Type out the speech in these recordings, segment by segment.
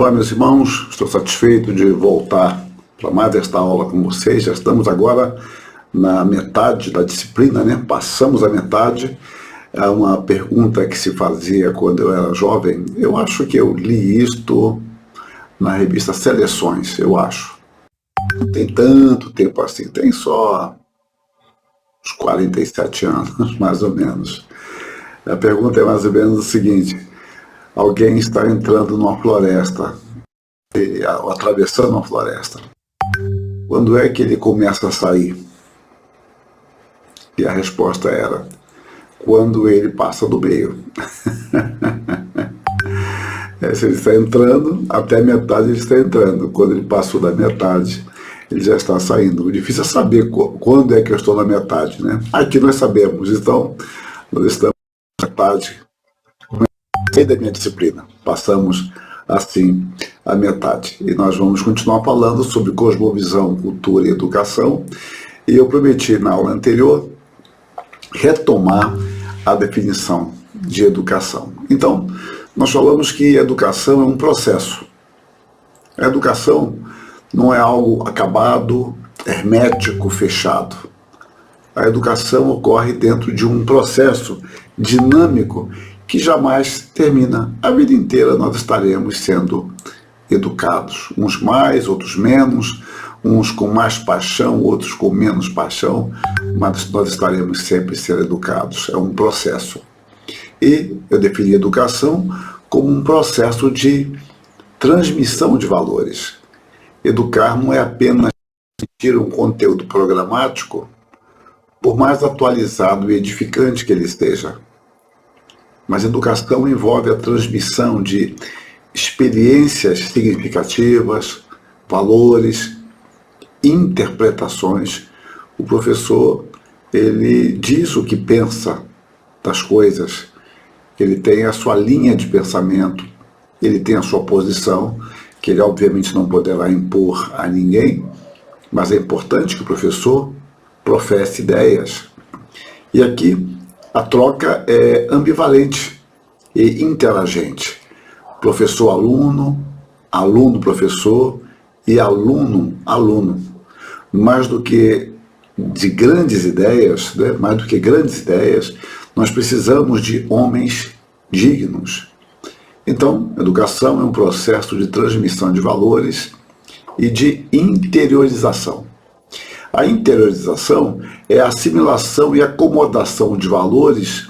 Olá, meus irmãos, estou satisfeito de voltar para mais esta aula com vocês. Já estamos agora na metade da disciplina, né? Passamos a metade. É uma pergunta que se fazia quando eu era jovem. Eu acho que eu li isto na revista Seleções, eu acho. Não tem tanto tempo assim, tem só uns 47 anos, mais ou menos. A pergunta é mais ou menos o seguinte: alguém está entrando numa floresta, atravessando uma floresta. Quando é que ele começa a sair? E a resposta era: quando ele passa do meio. Se ele está entrando, até a metade ele está entrando. Quando ele passou da metade, ele já está saindo. O difícil é saber quando é que eu estou na metade, né? Aqui nós sabemos, então nós estamos na metade da minha disciplina. Passamos assim a metade. E nós vamos continuar falando sobre cosmovisão, cultura e educação. E eu prometi na aula anterior retomar a definição de educação. Então, nós falamos que educação é um processo. A educação não é algo acabado, hermético, fechado. A educação ocorre dentro de um processo dinâmico que jamais termina. A vida inteira nós estaremos sendo educados, uns mais, outros menos, uns com mais paixão, outros com menos paixão, mas nós estaremos sempre sendo educados. É um processo. E eu defini educação como um processo de transmissão de valores. Educar não é apenas transmitir um conteúdo programático, por mais atualizado e edificante que ele esteja. Mas educação envolve a transmissão de experiências significativas, valores, interpretações. O professor, ele diz o que pensa das coisas, ele tem a sua linha de pensamento, ele tem a sua posição, que ele obviamente não poderá impor a ninguém, mas é importante que o professor professe ideias. E aqui a troca é ambivalente e interagente. Professor-aluno, aluno-professor e aluno-aluno. Mais do que de grandes ideias, né? Mais do que grandes ideias, nós precisamos de homens dignos. Então, educação é um processo de transmissão de valores e de interiorização. A interiorização é a assimilação e acomodação de valores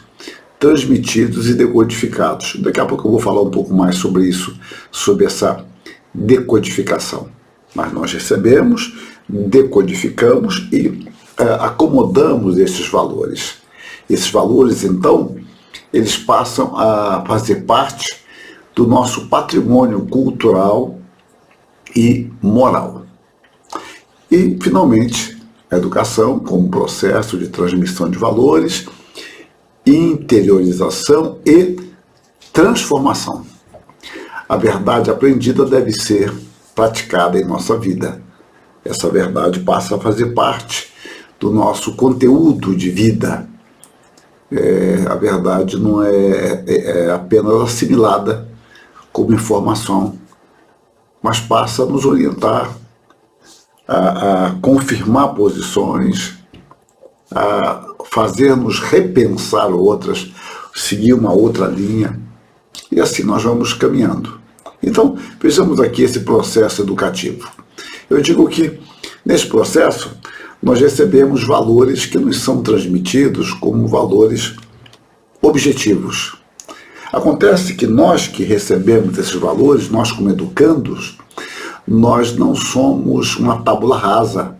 transmitidos e decodificados. Daqui a pouco eu vou falar um pouco mais sobre isso, sobre essa decodificação. Mas nós recebemos, decodificamos e acomodamos esses valores. Esses valores, então, eles passam a fazer parte do nosso patrimônio cultural e moral. E, finalmente, a educação como processo de transmissão de valores, interiorização e transformação. A verdade aprendida deve ser praticada em nossa vida. Essa verdade passa a fazer parte do nosso conteúdo de vida. A verdade não é apenas assimilada como informação, mas passa a nos orientar, a confirmar posições, a fazer-nos repensar outras, seguir uma outra linha, e assim nós vamos caminhando. Então, vejamos aqui esse processo educativo. Eu digo que, nesse processo, nós recebemos valores que nos são transmitidos como valores objetivos. Acontece que nós que recebemos esses valores, nós como educandos, nós não somos uma tábula rasa,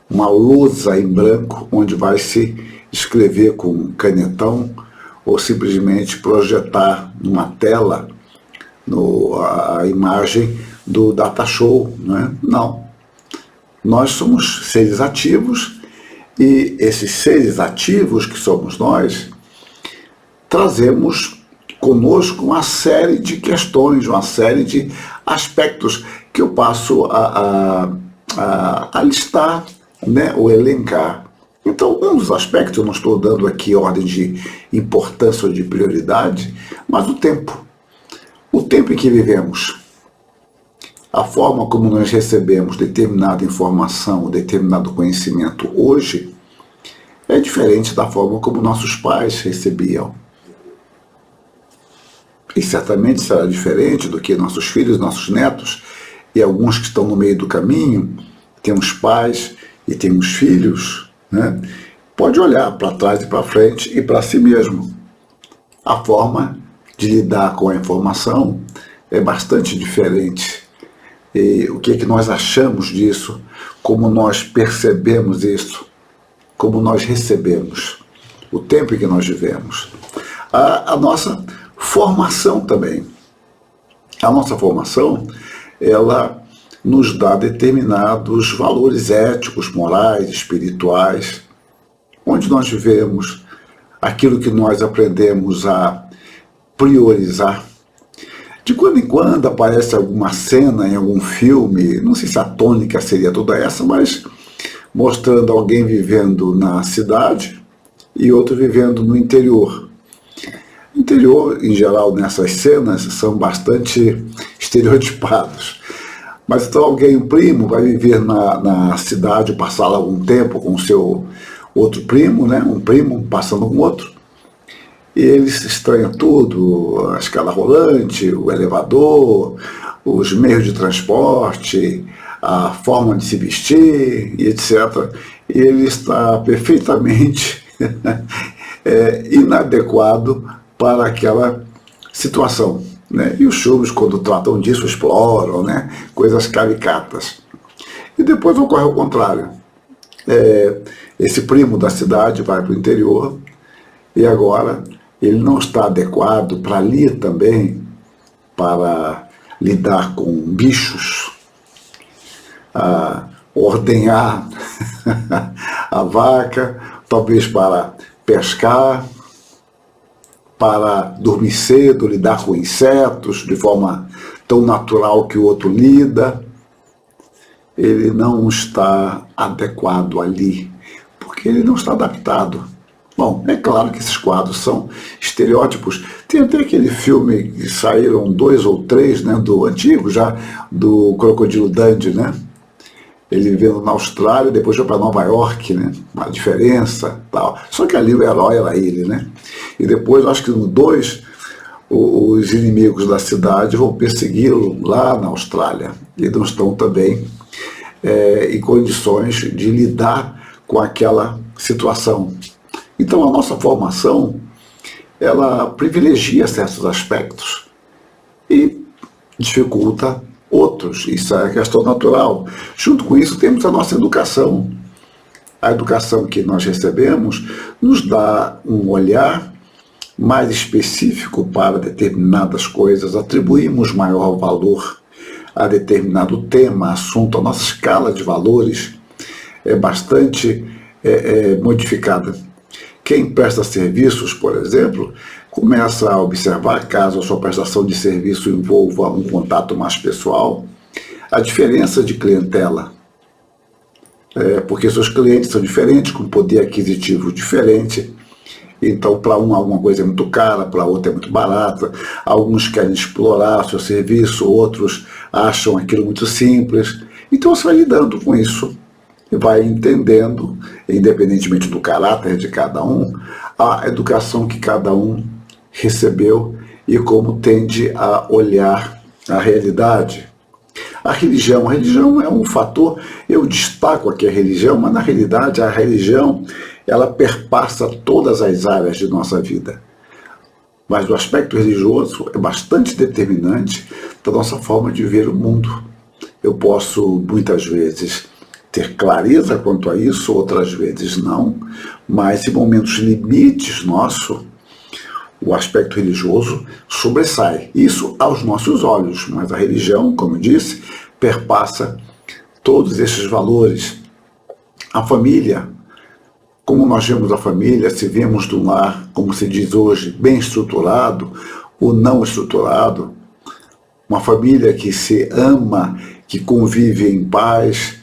uma lousa em branco, onde vai se escrever com um canetão ou simplesmente projetar numa tela a imagem do data show, né? Não. Nós somos seres ativos e esses seres ativos que somos nós, trazemos conosco uma série de questões, uma série de aspectos que eu passo a listar, né, ou elencar. Então, um dos aspectos, eu não estou dando aqui ordem de importância ou de prioridade, mas o tempo. O tempo em que vivemos. A forma como nós recebemos determinada informação, determinado conhecimento hoje, é diferente da forma como nossos pais recebiam. E certamente será diferente do que nossos filhos, nossos netos, e alguns que estão no meio do caminho, temos pais e temos filhos, né? Pode olhar para trás e para frente e para si mesmo. A forma de lidar com a informação é bastante diferente. E o que é que nós achamos disso, como nós percebemos isso, como nós recebemos, o tempo em que nós vivemos. A nossa formação também. A nossa formação, ela nos dá determinados valores éticos, morais, espirituais, onde nós vivemos, aquilo que nós aprendemos a priorizar. De quando em quando aparece alguma cena em algum filme, não sei se a tônica seria toda essa, mas mostrando alguém vivendo na cidade e outro vivendo no interior. O interior, em geral, nessas cenas, são bastante estereotipados. Mas então alguém, um primo, vai viver na cidade, passar lá algum tempo com o seu outro primo, né? Um primo passando com outro, e eles estranham tudo, a escada rolante, o elevador, os meios de transporte, a forma de se vestir, e etc. E ele está perfeitamente inadequado para aquela situação, né? E os filmes, quando tratam disso, exploram, né? Coisas caricatas. E depois ocorre o contrário. Esse primo da cidade vai para o interior e agora ele não está adequado para ali também, para lidar com bichos, ordenhar a vaca, talvez para pescar, para dormir cedo, lidar com insetos de forma tão natural que o outro lida. Ele não está adequado ali, porque ele não está adaptado. Bom, é claro que esses quadros são estereótipos. Tem até aquele filme que saíram 2 ou 3, né, do antigo já, do Crocodilo Dundee, né? Ele vivendo na Austrália, depois foi para Nova York, né? Uma diferença, tal. Só que ali o herói era ele, né? E depois, acho que no 2, os inimigos da cidade vão persegui-lo lá na Austrália. E não estão também em condições de lidar com aquela situação. Então a nossa formação, ela privilegia certos aspectos e dificulta outros. Isso é questão natural. Junto com isso temos a nossa educação. A educação que nós recebemos nos dá um olhar mais específico para determinadas coisas, atribuímos maior valor a determinado tema, assunto. A nossa escala de valores é bastante modificada. Quem presta serviços, por exemplo, começa a observar, caso a sua prestação de serviço envolva um contato mais pessoal, a diferença de clientela. Porque seus clientes são diferentes, com poder aquisitivo diferente. Então, para um, alguma coisa é muito cara, para outra é muito barata. Alguns querem explorar seu serviço, outros acham aquilo muito simples. Então, você vai lidando com isso e vai entendendo, independentemente do caráter de cada um, a educação que cada um recebeu e como tende a olhar a realidade. A religião é um fator, eu destaco aqui a religião, mas na realidade a religião, ela perpassa todas as áreas de nossa vida. Mas o aspecto religioso é bastante determinante da nossa forma de ver o mundo. Eu posso, muitas vezes, ter clareza quanto a isso, outras vezes não, mas em momentos limites nossos, o aspecto religioso sobressai. Isso aos nossos olhos, mas a religião, como eu disse, perpassa todos esses valores. A família, como nós vemos a família, se vemos de um lar, como se diz hoje, bem estruturado ou não estruturado, uma família que se ama, que convive em paz,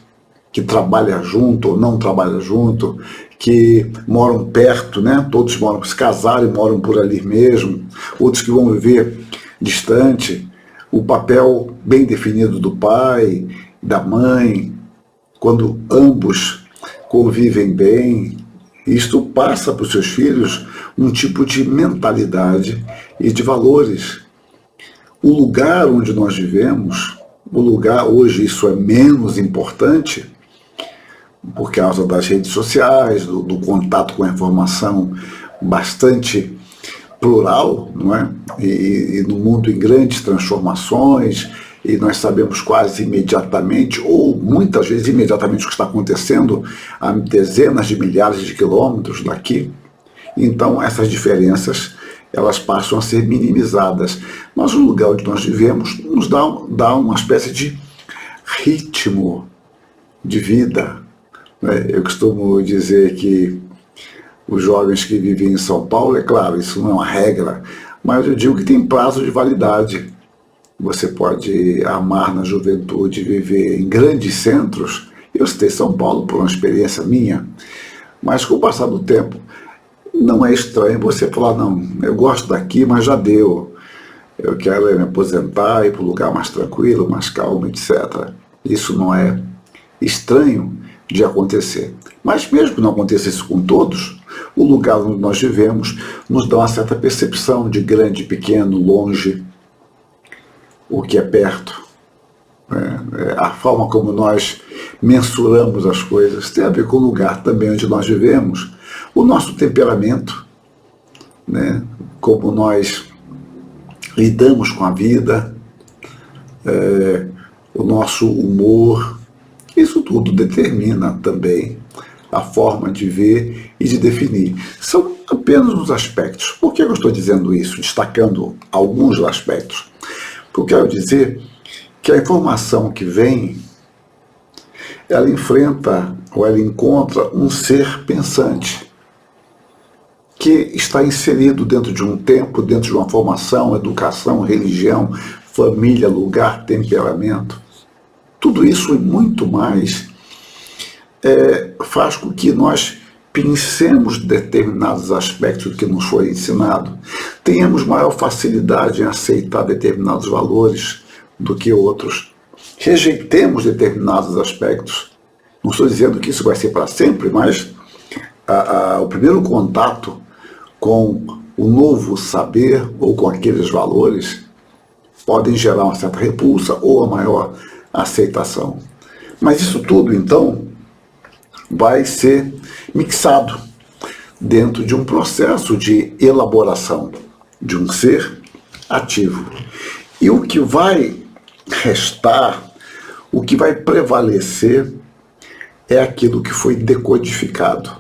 que trabalha junto ou não trabalha junto, que moram perto, né? Todos moram, se casaram e moram por ali mesmo, outros que vão viver distante, o papel bem definido do pai, da mãe, quando ambos convivem bem, isto passa para os seus filhos um tipo de mentalidade e de valores. O lugar onde nós vivemos, o lugar hoje isso é menos importante, por causa das redes sociais, do contato com a informação bastante plural, não é? E no mundo em grandes transformações, e nós sabemos quase imediatamente, ou muitas vezes imediatamente o que está acontecendo a dezenas de milhares de quilômetros daqui. Então essas diferenças elas passam a ser minimizadas. Mas o lugar onde nós vivemos nos dá uma espécie de ritmo de vida. Eu costumo dizer que os jovens que vivem em São Paulo, é claro, isso não é uma regra, mas eu digo que tem prazo de validade. Você pode amar na juventude, viver em grandes centros. Eu citei São Paulo por uma experiência minha, mas com o passar do tempo, não é estranho você falar, não, eu gosto daqui, mas já deu. Eu quero me aposentar, ir para um lugar mais tranquilo, mais calmo, etc. Isso não é estranho de acontecer. Mas mesmo que não acontecesse com todos, o lugar onde nós vivemos nos dá uma certa percepção de grande, pequeno, longe, o que é perto. A forma como nós mensuramos as coisas tem a ver com o lugar também onde nós vivemos, o nosso temperamento, né? Como nós lidamos com a vida, o nosso humor, isso tudo determina também a forma de ver e de definir. São apenas os aspectos. Por que eu estou dizendo isso, destacando alguns aspectos? Porque eu quero dizer que a informação que vem, ela enfrenta ou ela encontra um ser pensante que está inserido dentro de um tempo, dentro de uma formação, educação, religião, família, lugar, temperamento. Tudo isso e muito mais faz com que nós pensemos determinados aspectos que nos foi ensinado, tenhamos maior facilidade em aceitar determinados valores do que outros, rejeitemos determinados aspectos. Não estou dizendo que isso vai ser para sempre, mas o primeiro contato com o novo saber ou com aqueles valores podem gerar uma certa repulsa ou a maior aceitação. Mas isso tudo, então, vai ser mixado dentro de um processo de elaboração de um ser ativo. E o que vai restar, o que vai prevalecer é aquilo que foi decodificado,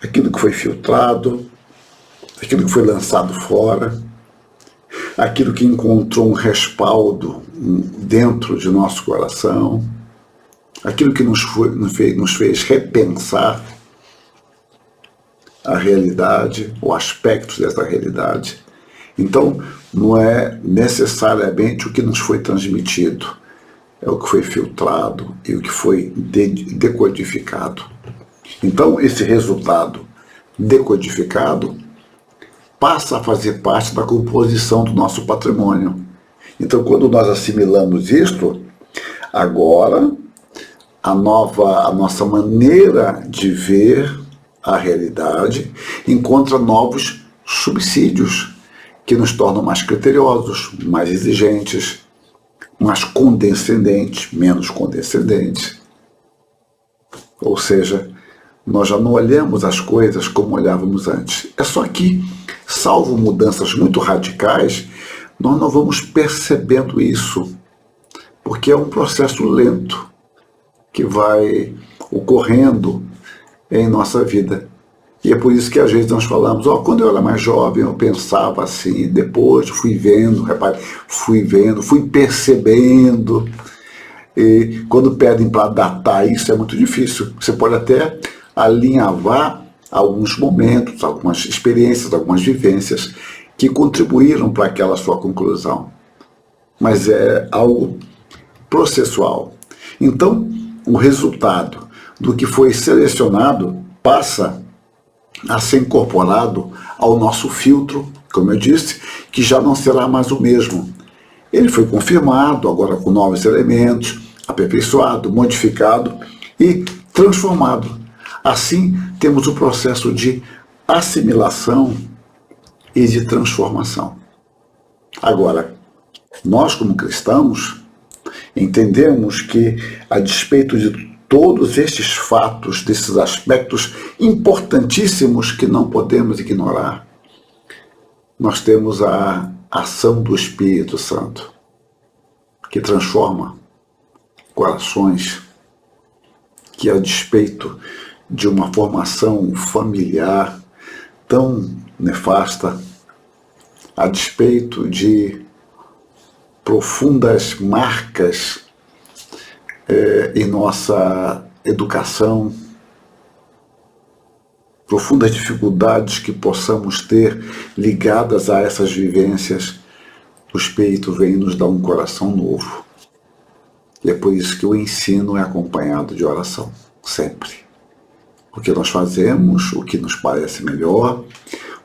aquilo que foi filtrado, aquilo que foi lançado fora, aquilo que encontrou um respaldo dentro de nosso coração, aquilo que nos fez repensar a realidade, ou aspectos dessa realidade. Então, não é necessariamente o que nos foi transmitido, é o que foi filtrado e o que foi decodificado. Então, esse resultado decodificado passa a fazer parte da composição do nosso patrimônio. Então, quando nós assimilamos isto, agora a nossa maneira de ver a realidade encontra novos subsídios que nos tornam mais criteriosos, mais exigentes, mais condescendentes, menos condescendentes. Ou seja, nós já não olhamos as coisas como olhávamos antes. É só que, salvo mudanças muito radicais, nós não vamos percebendo isso, porque é um processo lento que vai ocorrendo em nossa vida. E é por isso que às vezes nós falamos, quando eu era mais jovem eu pensava assim, depois fui vendo, fui percebendo. E quando pedem para datar isso é muito difícil. Você pode até alinhavar alguns momentos, algumas experiências, algumas vivências que contribuíram para aquela sua conclusão. Mas é algo processual. Então, o resultado do que foi selecionado passa a ser incorporado ao nosso filtro, como eu disse, que já não será mais o mesmo. Ele foi confirmado, agora com novos elementos, aperfeiçoado, modificado e transformado. Assim, temos o processo de assimilação e de transformação. Agora, nós como cristãos, entendemos que, a despeito de todos estes fatos, desses aspectos importantíssimos que não podemos ignorar, nós temos a ação do Espírito Santo, que transforma corações, que a despeito de uma formação familiar tão nefasta, a despeito de profundas marcas em nossa educação, profundas dificuldades que possamos ter ligadas a essas vivências, o Espírito vem nos dar um coração novo. E é por isso que o ensino é acompanhado de oração, sempre. Porque nós fazemos o que nos parece melhor,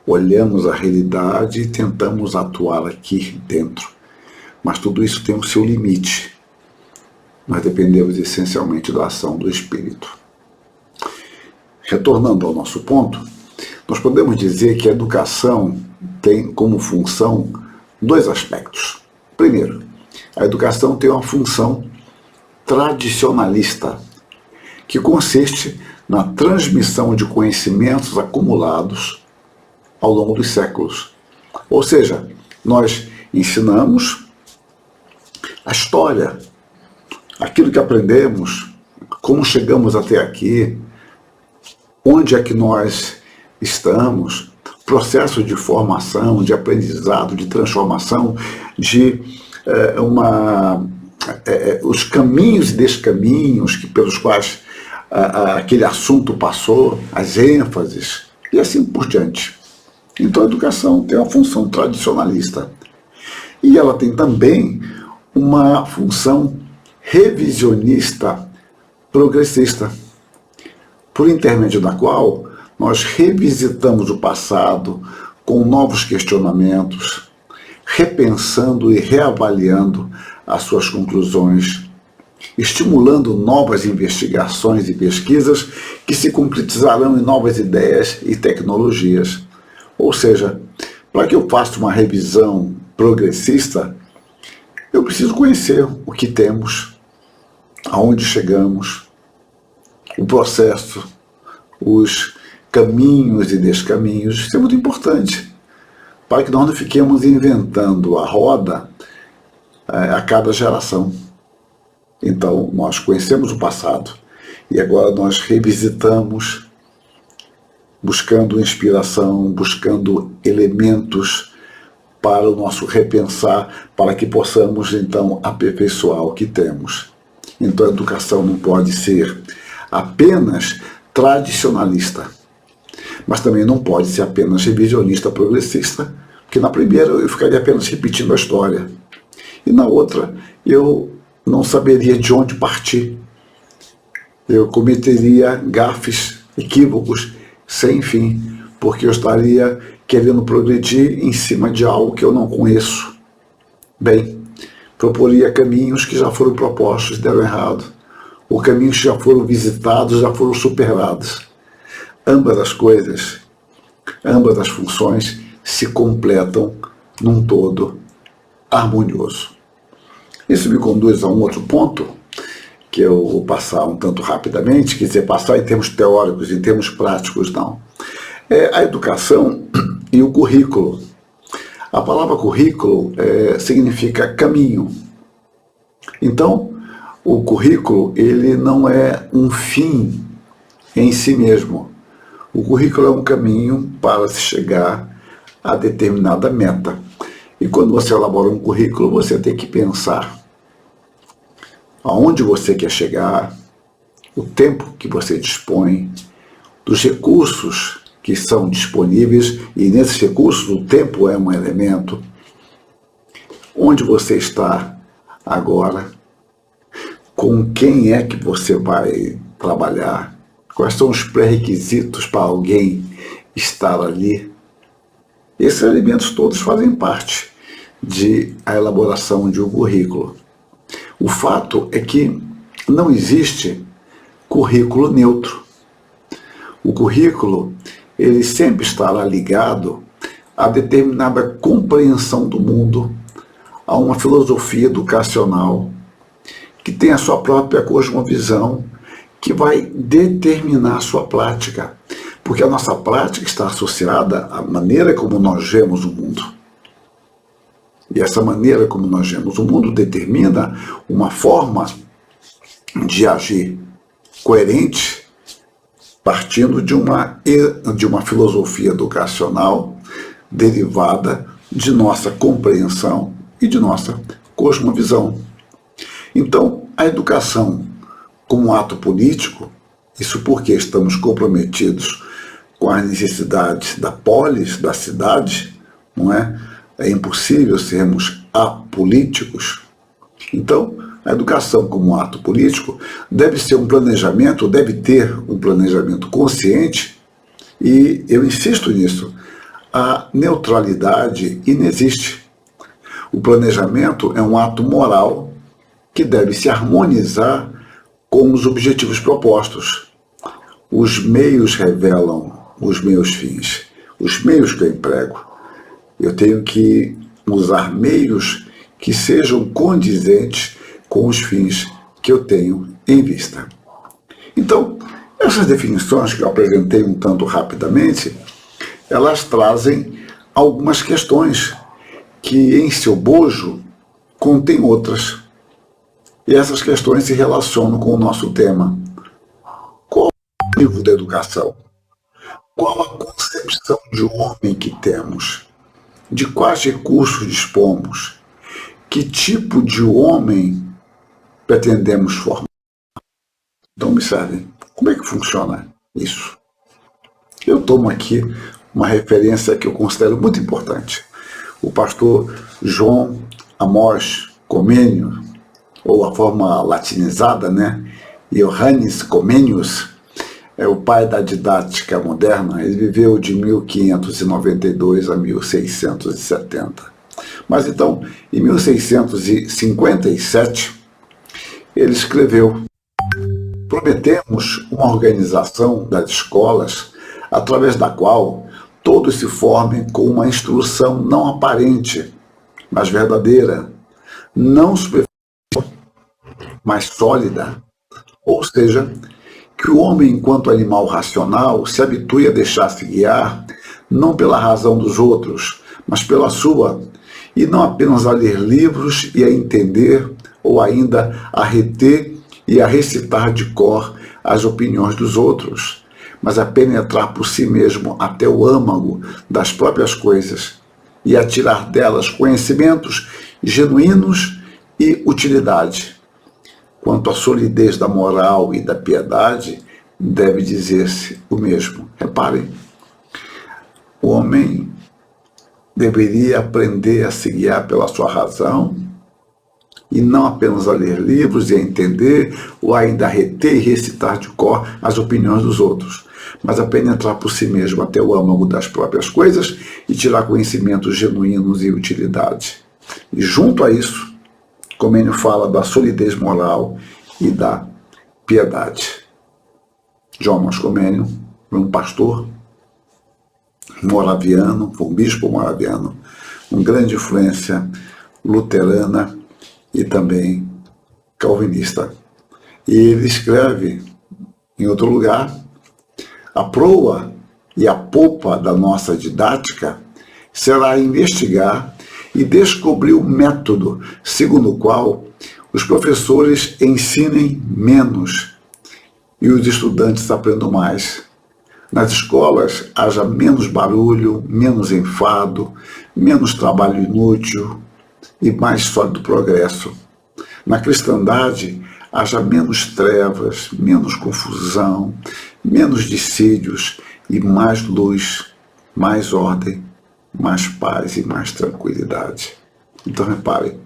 olhamos a realidade e tentamos atuar aqui dentro. Mas tudo isso tem o seu limite. Nós dependemos essencialmente da ação do Espírito. Retornando ao nosso ponto, nós podemos dizer que a educação tem como função dois aspectos. Primeiro, a educação tem uma função tradicionalista, que consiste na transmissão de conhecimentos acumulados ao longo dos séculos. Ou seja, nós ensinamos a história, aquilo que aprendemos, como chegamos até aqui, onde é que nós estamos, processo de formação, de aprendizado, de transformação, de os caminhos e descaminhos pelos quais aquele assunto passou, as ênfases, e assim por diante. Então a educação tem uma função tradicionalista. E ela tem também uma função revisionista progressista, por intermédio da qual nós revisitamos o passado com novos questionamentos, repensando e reavaliando as suas conclusões, estimulando novas investigações e pesquisas que se concretizarão em novas ideias e tecnologias. Ou seja, para que eu faça uma revisão progressista, eu preciso conhecer o que temos, aonde chegamos, o processo, os caminhos e descaminhos. Isso é muito importante, para que nós não fiquemos inventando a roda a cada geração. Então, nós conhecemos o passado e agora nós revisitamos, buscando inspiração, buscando elementos para o nosso repensar, para que possamos, então, aperfeiçoar o que temos. Então, a educação não pode ser apenas tradicionalista, mas também não pode ser apenas revisionista progressista, porque na primeira eu ficaria apenas repetindo a história, e na outra eu não saberia de onde partir. Eu cometeria gafes, equívocos, sem fim, porque eu estaria querendo progredir em cima de algo que eu não conheço bem. Proporia caminhos que já foram propostos e deram errado, ou caminhos que já foram visitados, já foram superados. Ambas as coisas, ambas as funções se completam num todo harmonioso. Isso me conduz a um outro ponto, que eu vou passar um tanto rapidamente, quer dizer, passar em termos teóricos, em termos práticos, não. É a educação e o currículo. A palavra currículo significa caminho. Então, o currículo, ele não é um fim em si mesmo. O currículo é um caminho para se chegar a determinada meta. E quando você elabora um currículo, você tem que pensar aonde você quer chegar, o tempo que você dispõe, dos recursos que são disponíveis, e nesses recursos o tempo é um elemento. Onde você está agora? Com quem é que você vai trabalhar? Quais são os pré-requisitos para alguém estar ali? Esses elementos todos fazem parte de a elaboração de um currículo. O fato é que não existe currículo neutro. O currículo, ele sempre estará ligado a determinada compreensão do mundo, a uma filosofia educacional que tem a sua própria cosmovisão, que vai determinar a sua prática, porque a nossa prática está associada à maneira como nós vemos o mundo. E essa maneira como nós vemos o mundo determina uma forma de agir coerente, partindo de uma filosofia educacional derivada de nossa compreensão e de nossa cosmovisão. Então, a educação como ato político, isso porque estamos comprometidos com as necessidades da polis, da cidade, não é? É impossível sermos apolíticos. Então, a educação como ato político deve ser um planejamento, deve ter um planejamento consciente, e eu insisto nisso, a neutralidade inexiste. O planejamento é um ato moral que deve se harmonizar com os objetivos propostos. Os meios revelam os meus fins, os meios que eu emprego. Eu tenho que usar meios que sejam condizentes com os fins que eu tenho em vista. Então, essas definições que eu apresentei um tanto rapidamente, elas trazem algumas questões que, em seu bojo, contêm outras. E essas questões se relacionam com o nosso tema. Qual é o nível da educação? Qual a concepção de homem que temos? De quais recursos dispomos? Que tipo de homem pretendemos formar? Então, observem, como é que funciona isso? Eu tomo aqui uma referência que eu considero muito importante. O pastor João Amós Comênio, ou a forma latinizada, né? Johannes Comenius, é o pai da didática moderna. Ele viveu de 1592 a 1670. Mas então, em 1657, ele escreveu: prometemos uma organização das escolas através da qual todos se formem com uma instrução não aparente, mas verdadeira, não superficial, mas sólida. Ou seja, que o homem, enquanto animal racional, se habitue a deixar-se guiar, não pela razão dos outros, mas pela sua, e não apenas a ler livros e a entender, ou ainda a reter e a recitar de cor as opiniões dos outros, mas a penetrar por si mesmo até o âmago das próprias coisas e a tirar delas conhecimentos genuínos e utilidade. Quanto à solidez da moral e da piedade, deve dizer-se o mesmo. Reparem, o homem deveria aprender a se guiar pela sua razão e não apenas a ler livros e a entender ou ainda a reter e recitar de cor as opiniões dos outros, mas a penetrar por si mesmo até o âmago das próprias coisas e tirar conhecimentos genuínos e utilidade. E junto a isso, Comênio fala da solidez moral e da piedade. João Amós Comênio foi um pastor moraviano, foi um bispo moraviano, com grande influência luterana e também calvinista. E ele escreve em outro lugar: a proa e a polpa da nossa didática será investigar e descobrir o método segundo o qual os professores ensinem menos e os estudantes aprendam mais. Nas escolas haja menos barulho, menos enfado, menos trabalho inútil e mais sólido progresso. Na cristandade haja menos trevas, menos confusão, menos dissídios e mais luz, mais ordem, mais paz e mais tranquilidade. Então reparem,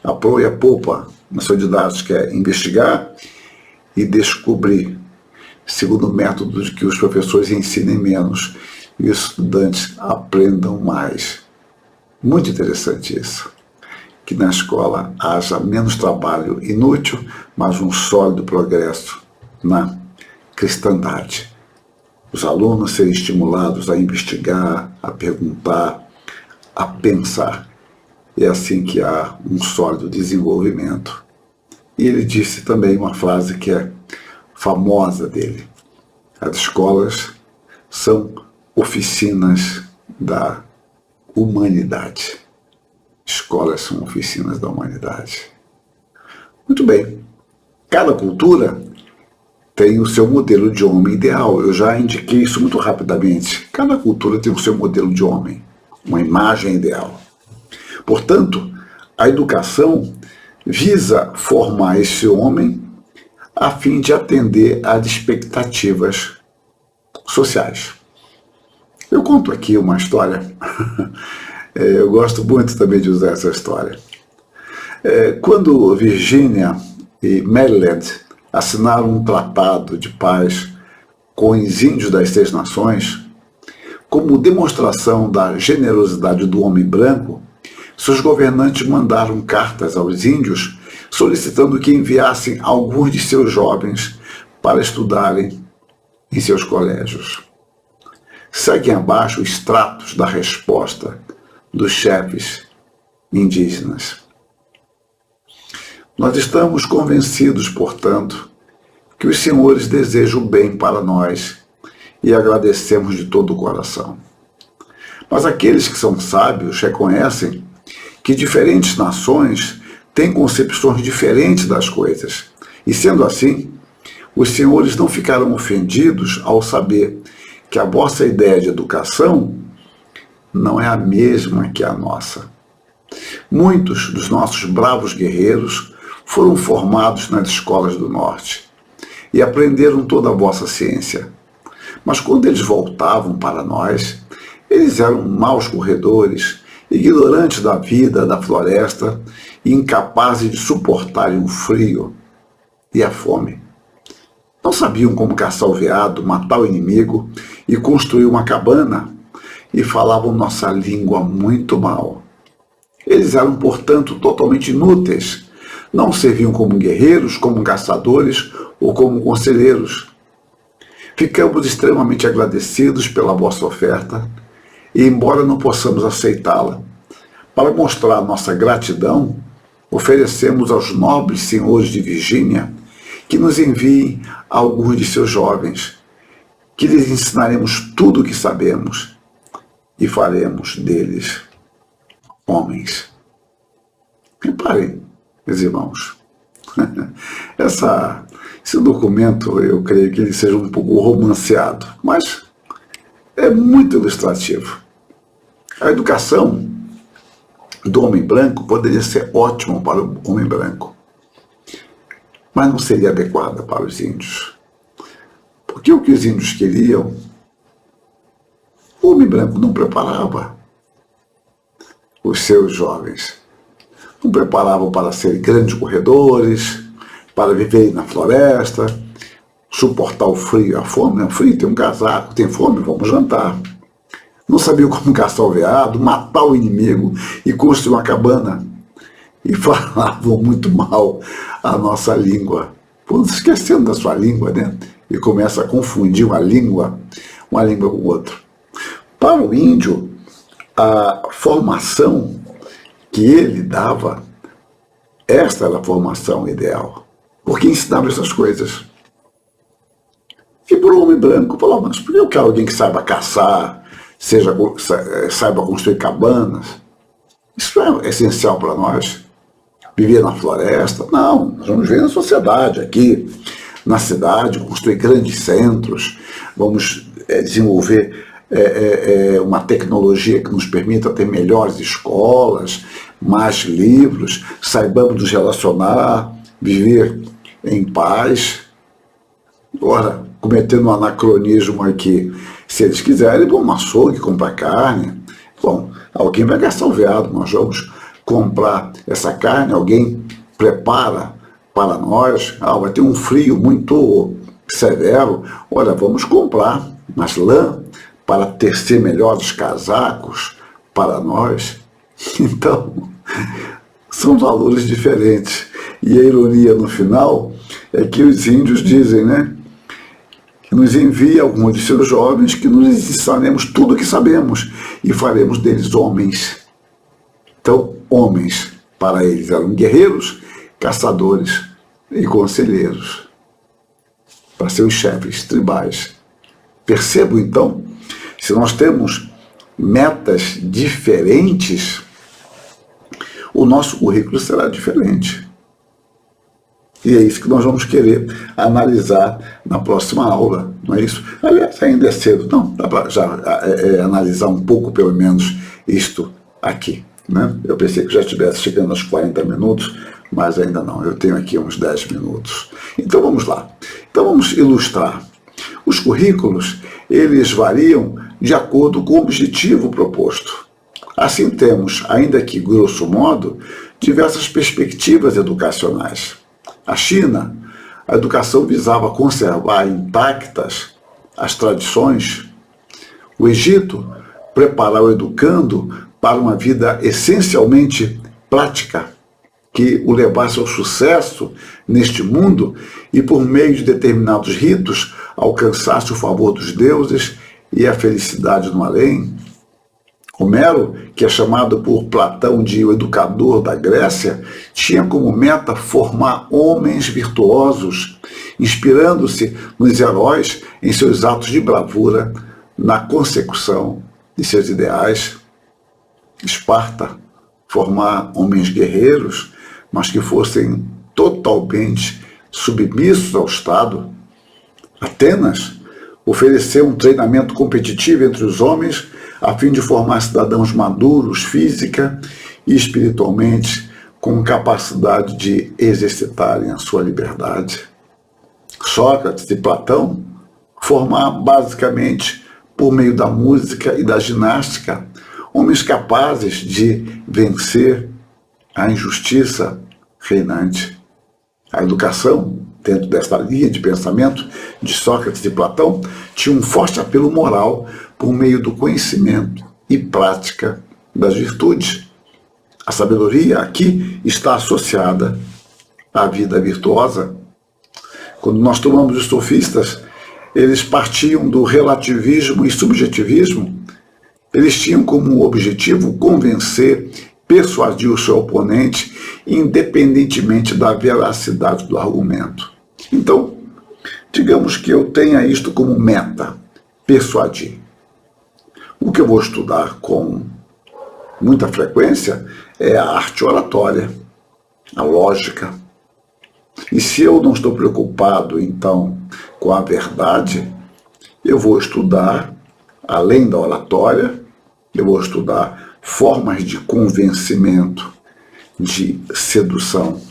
a proa e a polpa na sua didática é investigar e descobrir, segundo o método de que os professores ensinem menos e os estudantes aprendam mais. Muito interessante isso. que na escola haja menos trabalho inútil, mas um sólido progresso na cristandade. Os alunos serem estimulados a investigar, a perguntar, a pensar. É assim que há um sólido desenvolvimento. E ele disse também uma frase que é famosa dele: as escolas são oficinas da humanidade. Escolas são oficinas da humanidade. Muito bem. Cada cultura tem o seu modelo de homem ideal. Eu já indiquei isso muito rapidamente. Cada cultura tem o seu modelo de homem, uma imagem ideal. Portanto, a educação visa formar esse homem a fim de atender às expectativas sociais. Eu conto aqui uma história, eu gosto muito também de usar essa história. Quando Virgínia e Maryland assinaram um tratado de paz com os índios das 6 nações, como demonstração da generosidade do homem branco, seus governantes mandaram cartas aos índios solicitando que enviassem alguns de seus jovens para estudarem em seus colégios. Seguem abaixo os extratos da resposta dos chefes indígenas. Nós estamos convencidos, portanto, que os senhores desejam o bem para nós e agradecemos de todo o coração. Mas aqueles que são sábios reconhecem que diferentes nações têm concepções diferentes das coisas. E sendo assim, os senhores não ficarão ofendidos ao saber que a vossa ideia de educação não é a mesma que a nossa. Muitos dos nossos bravos guerreiros foram formados nas escolas do norte e aprenderam toda a vossa ciência. Mas quando eles voltavam para nós, eles eram maus corredores, ignorantes da vida, da floresta e incapazes de suportarem o frio e a fome. Não sabiam como caçar o veado, matar o inimigo e construir uma cabana, e falavam nossa língua muito mal. Eles eram, portanto, totalmente inúteis. Não serviam como guerreiros, como caçadores ou como conselheiros. Ficamos extremamente agradecidos pela vossa oferta e, embora não possamos aceitá-la, para mostrar nossa gratidão, oferecemos aos nobres senhores de Virgínia que nos enviem alguns de seus jovens, que lhes ensinaremos tudo o que sabemos e faremos deles homens. Reparem, meus irmãos, esse documento, eu creio que ele seja um pouco romanceado, mas é muito ilustrativo. A educação do homem branco poderia ser ótima para o homem branco, mas não seria adequada para os índios. Porque o que os índios queriam, o homem branco não preparava os seus jovens. Não preparavam para serem grandes corredores, para viverem na floresta, suportar o frio e a fome. O frio, tem um casaco, tem fome, vamos jantar. Não sabiam como caçar o veado, matar o inimigo e construir uma cabana. E falavam muito mal a nossa língua. Pô, esquecendo da sua língua, né? E começa a confundir uma língua com o outro. Para o índio, a formação que ele dava, esta era a formação ideal, porque ensinava essas coisas. E para o homem branco, falava, mas por que eu quero alguém que saiba caçar, saiba construir cabanas? Isso é essencial para nós. Viver na floresta? Não, nós vamos viver na sociedade, aqui, na cidade, construir grandes centros, vamos desenvolver uma tecnologia que nos permita ter melhores escolas, mais livros, saibamos nos relacionar, viver em paz. Ora, cometendo um anacronismo aqui, se eles quiserem, vão no açougue comprar carne. Bom, alguém vai gastar o veado, nós vamos comprar essa carne, alguém prepara para nós, vai ter um frio muito severo, olha, vamos comprar umas lã para tecer melhores casacos para nós. Então, São valores diferentes. E a ironia no final é que os índios dizem, né, que nos envia alguns de seus jovens, que nos ensinaremos tudo o que sabemos e faremos deles homens. Então, homens, para eles, eram guerreiros, caçadores e conselheiros, para ser os chefes tribais. Percebo, então, se nós temos metas diferentes, o nosso currículo será diferente. E é isso que nós vamos querer analisar na próxima aula, não é isso? Aliás, ainda é cedo, não, dá para já analisar um pouco, pelo menos, isto aqui, né? Eu pensei que já estivesse chegando aos 40 minutos, mas ainda não, eu tenho aqui uns 10 minutos. Então vamos lá. Então vamos ilustrar. Os currículos, eles variam de acordo com o objetivo proposto. Assim temos, ainda que grosso modo, diversas perspectivas educacionais. A China, a educação visava conservar intactas as tradições. O Egito, preparar o educando para uma vida essencialmente prática, que o levasse ao sucesso neste mundo e, por meio de determinados ritos, alcançasse o favor dos deuses e a felicidade no além. Homero, que é chamado por Platão de o educador da Grécia, tinha como meta formar homens virtuosos, inspirando-se nos heróis em seus atos de bravura, na consecução de seus ideais. Esparta, formar homens guerreiros, mas que fossem totalmente submissos ao Estado. Atenas ofereceu um treinamento competitivo entre os homens a fim de formar cidadãos maduros física e espiritualmente, com capacidade de exercitarem a sua liberdade. Sócrates e Platão formar basicamente, por meio da música e da ginástica, homens capazes de vencer a injustiça reinante. A educação, dentro desta linha de pensamento de Sócrates e Platão, tinha um forte apelo moral por meio do conhecimento e prática das virtudes. A sabedoria aqui está associada à vida virtuosa. Quando nós tomamos os sofistas, eles partiam do relativismo e subjetivismo. Eles tinham como objetivo convencer, persuadir o seu oponente, independentemente da veracidade do argumento. Então, digamos que eu tenha isto como meta, persuadir. O que eu vou estudar com muita frequência é a arte oratória, a lógica. E se eu não estou preocupado, então, com a verdade, eu vou estudar, além da oratória, eu vou estudar formas de convencimento, de sedução,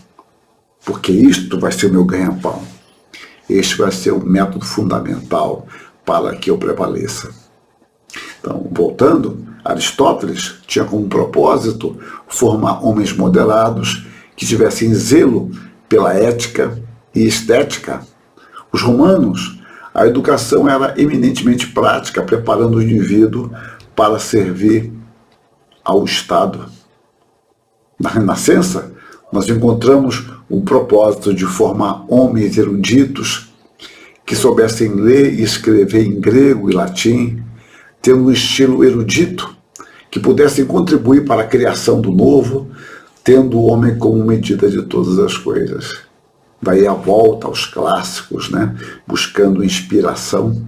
porque isto vai ser o meu ganha-pão. Este vai ser o método fundamental para que eu prevaleça. Então, voltando, Aristóteles tinha como propósito formar homens moderados que tivessem zelo pela ética e estética. Os romanos, a educação era eminentemente prática, preparando o indivíduo para servir ao Estado. Na Renascença, nós encontramos o propósito de formar homens eruditos que soubessem ler e escrever em grego e latim, tendo um estilo erudito, que pudessem contribuir para a criação do novo, tendo o homem como medida de todas as coisas. Daí a volta aos clássicos, né? Buscando inspiração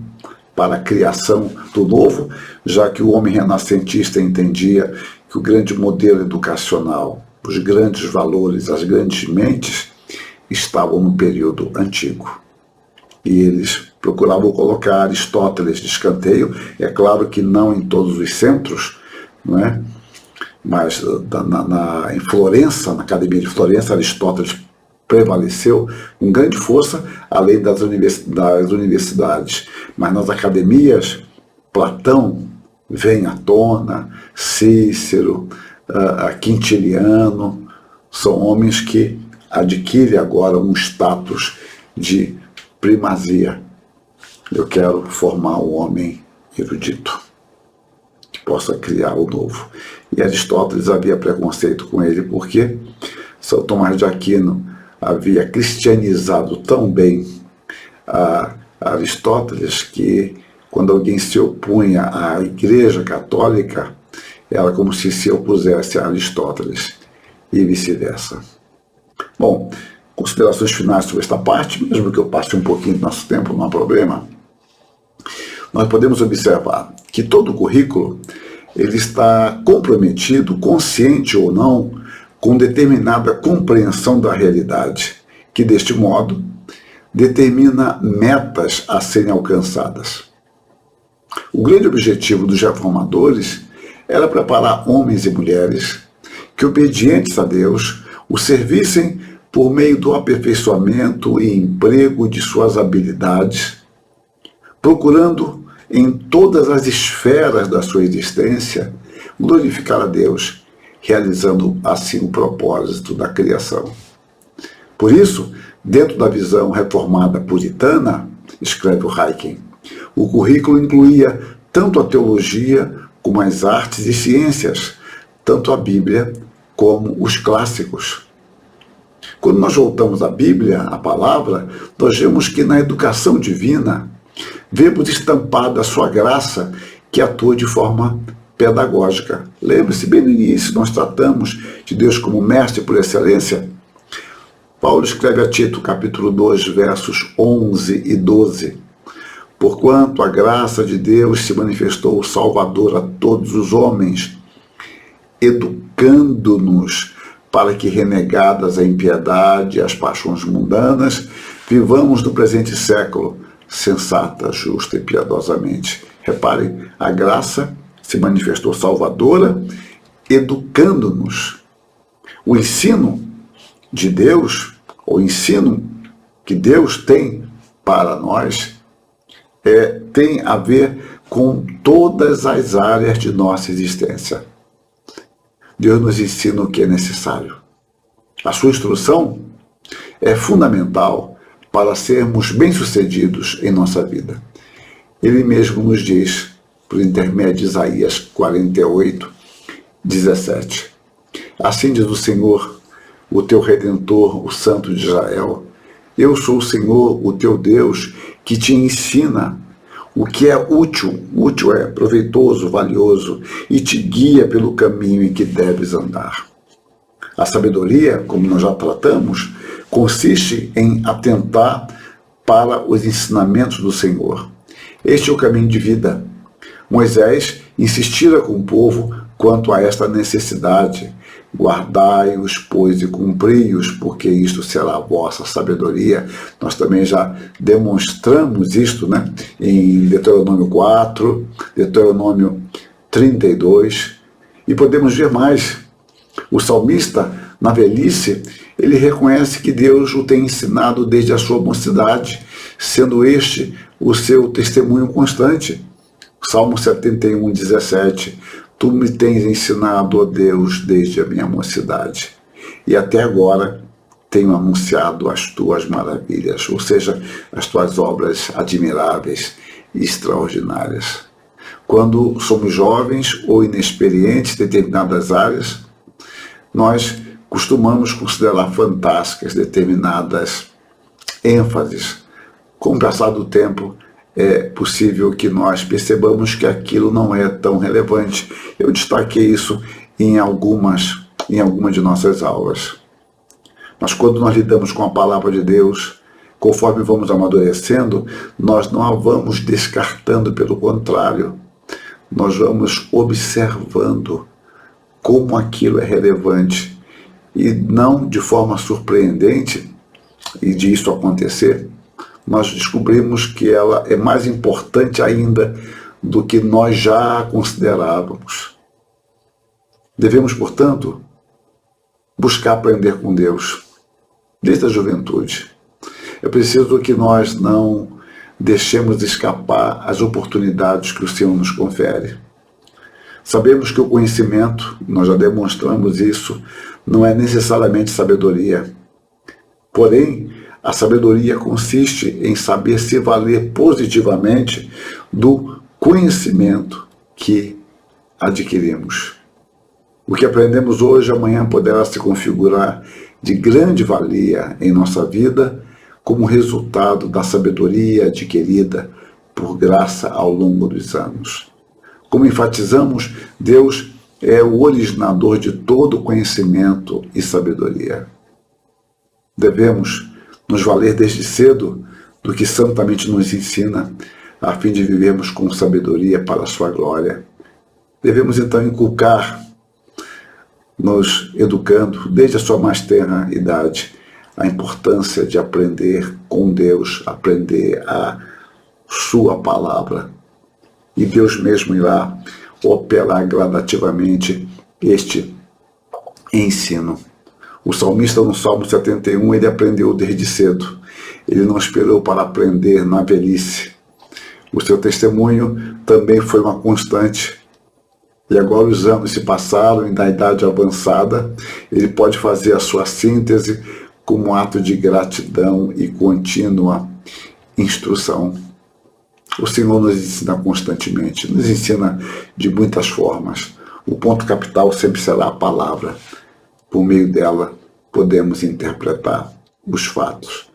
para a criação do novo, já que o homem renascentista entendia que o grande modelo educacional, os grandes valores, as grandes mentes, estavam no período antigo. E eles procuravam colocar Aristóteles de escanteio, é claro que não em todos os centros, não é? Mas em Florença, na Academia de Florença, Aristóteles prevaleceu com grande força, além das universidades. Mas nas academias, Platão vem à tona, Cícero, Quintiliano, são homens que adquirem agora um status de primazia. Eu quero formar um homem erudito. possa criar o novo. E Aristóteles havia preconceito com ele, porque São Tomás de Aquino havia cristianizado tão bem a Aristóteles que, quando alguém se opunha à Igreja Católica, era como se opusesse a Aristóteles, e vice-versa. Bom, considerações finais sobre esta parte, mesmo que eu passe um pouquinho do nosso tempo, não há problema. Nós podemos observar que todo o currículo ele está comprometido, consciente ou não, com determinada compreensão da realidade, que deste modo determina metas a serem alcançadas. O grande objetivo dos reformadores era preparar homens e mulheres que, obedientes a Deus, o servissem por meio do aperfeiçoamento e emprego de suas habilidades, procurando em todas as esferas da sua existência glorificar a Deus, realizando assim o propósito da criação. Por isso, dentro da visão reformada puritana, escreve o Huygens, o currículo incluía tanto a teologia como as artes e ciências, tanto a Bíblia como os clássicos. Quando nós voltamos à Bíblia, à palavra, nós vemos que na educação divina vemos estampada a sua graça que atua de forma pedagógica. Lembre-se, bem no início nós tratamos de Deus como mestre por excelência. Paulo escreve a Tito, capítulo 2, versos 11 e 12. Porquanto a graça de Deus se manifestou salvadora a todos os homens, educando-nos para que, renegadas a impiedade e as paixões mundanas, vivamos no presente século, sensata, justa e piedosamente. Reparem, a graça se manifestou salvadora, educando-nos. O ensino de Deus, o ensino que Deus tem para nós, tem a ver com todas as áreas de nossa existência. Deus nos ensina o que é necessário. A sua instrução é fundamental para sermos bem-sucedidos em nossa vida. Ele mesmo nos diz, por intermédio de Isaías 48, 17. Assim diz o Senhor, o teu Redentor, o Santo de Israel: eu sou o Senhor, o teu Deus, que te ensina o que é útil é proveitoso, valioso, e te guia pelo caminho em que deves andar. A sabedoria, como nós já tratamos, consiste em atentar para os ensinamentos do Senhor. Este é o caminho de vida. Moisés insistira com o povo quanto a esta necessidade: guardai-os, pois, e cumpri-os, porque isto será a vossa sabedoria. Nós também já demonstramos isto, né? Em Deuteronômio 4, Deuteronômio 32, e podemos ver mais. O salmista, na velhice, ele reconhece que Deus o tem ensinado desde a sua mocidade, sendo este o seu testemunho constante. Salmo 71, 17. Tu me tens ensinado, ó Deus, desde a minha mocidade, e até agora tenho anunciado as tuas maravilhas, ou seja, as tuas obras admiráveis e extraordinárias. Quando somos jovens ou inexperientes em determinadas áreas, nós costumamos considerar fantásticas determinadas ênfases. Com o passar do tempo, é possível que nós percebamos que aquilo não é tão relevante. Eu destaquei isso em algumas de nossas aulas. Mas quando nós lidamos com a palavra de Deus, conforme vamos amadurecendo, nós não a vamos descartando, pelo contrário, nós vamos observando como aquilo é relevante. E não de forma surpreendente, e de isso acontecer, nós descobrimos que ela é mais importante ainda do que nós já considerávamos. Devemos, portanto, buscar aprender com Deus, desde a juventude. É preciso que nós não deixemos escapar as oportunidades que o Senhor nos confere. Sabemos que o conhecimento, nós já demonstramos isso, não é necessariamente sabedoria. Porém, a sabedoria consiste em saber se valer positivamente do conhecimento que adquirimos. O que aprendemos hoje, amanhã poderá se configurar de grande valia em nossa vida como resultado da sabedoria adquirida por graça ao longo dos anos. Como enfatizamos, Deus é o originador de todo conhecimento e sabedoria. Devemos nos valer desde cedo do que santamente nos ensina, a fim de vivermos com sabedoria para a sua glória. Devemos então inculcar, nos educando desde a sua mais tenra idade, a importância de aprender com Deus, aprender a sua palavra. E Deus mesmo irá operar gradativamente este ensino. O salmista no Salmo 71, ele aprendeu desde cedo. Ele não esperou para aprender na velhice. O seu testemunho também foi uma constante. E agora os anos se passaram e na idade avançada, ele pode fazer a sua síntese como um ato de gratidão e contínua instrução. O Senhor nos ensina constantemente, nos ensina de muitas formas. O ponto capital sempre será a palavra. Por meio dela, podemos interpretar os fatos.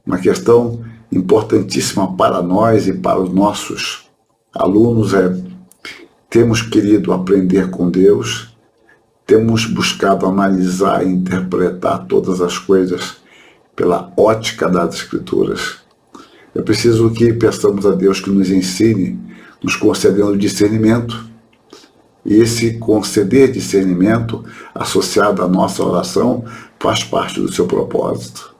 Uma questão importantíssima para nós e para os nossos alunos é: temos querido aprender com Deus? Temos buscado analisar e interpretar todas as coisas pela ótica das Escrituras? É preciso que peçamos a Deus que nos ensine, nos concedendo discernimento. E esse conceder discernimento, associado à nossa oração, faz parte do seu propósito.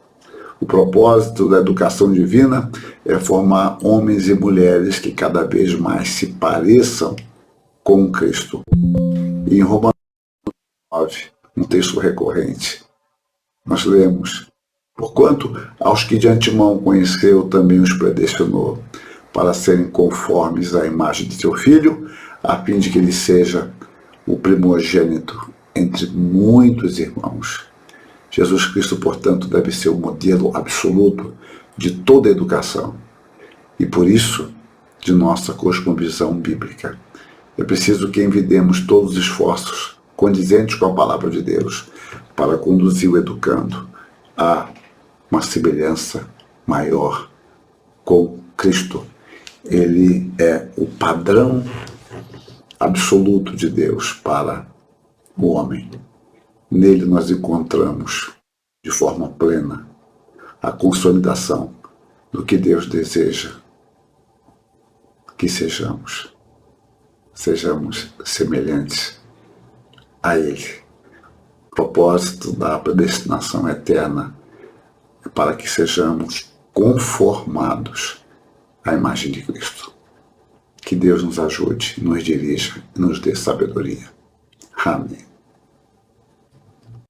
O propósito da educação divina é formar homens e mulheres que cada vez mais se pareçam com Cristo. E em Romanos 9, um texto recorrente, nós lemos: porquanto aos que de antemão conheceu também os predestinou, para serem conformes à imagem de seu Filho, a fim de que ele seja o primogênito entre muitos irmãos. Jesus Cristo, portanto, deve ser o modelo absoluto de toda a educação e, por isso, de nossa cosmovisão bíblica. É preciso que envidemos todos os esforços condizentes com a palavra de Deus para conduzir o educando a uma semelhança maior com Cristo. Ele é o padrão absoluto de Deus para o homem. Nele nós encontramos de forma plena a consolidação do que Deus deseja que sejamos. Sejamos semelhantes a Ele. O propósito da predestinação eterna é para que sejamos conformados à imagem de Cristo. Que Deus nos ajude, nos dirija e nos dê sabedoria. Amém.